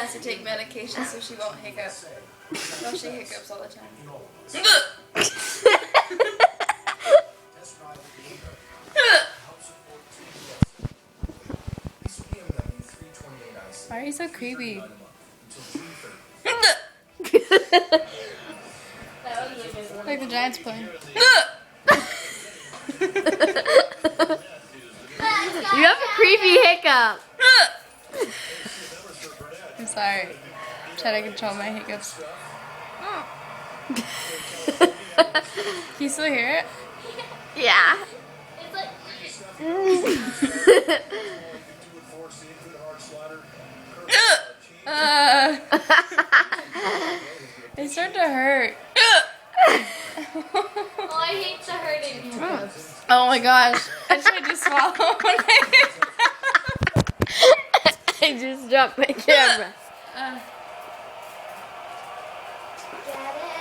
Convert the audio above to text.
has to take medication so she won't hiccup. Well, she hiccups all the time. Why are you so creepy? Like the Giants playing. You have a creepy hiccup. I'm sorry. Try to control my hiccups. Can you still hear it? Yeah. They start to hurt. Oh, I hate the hurting hiccups. Oh my gosh. I tried to swallow when I just dropped my camera. uh, Get it?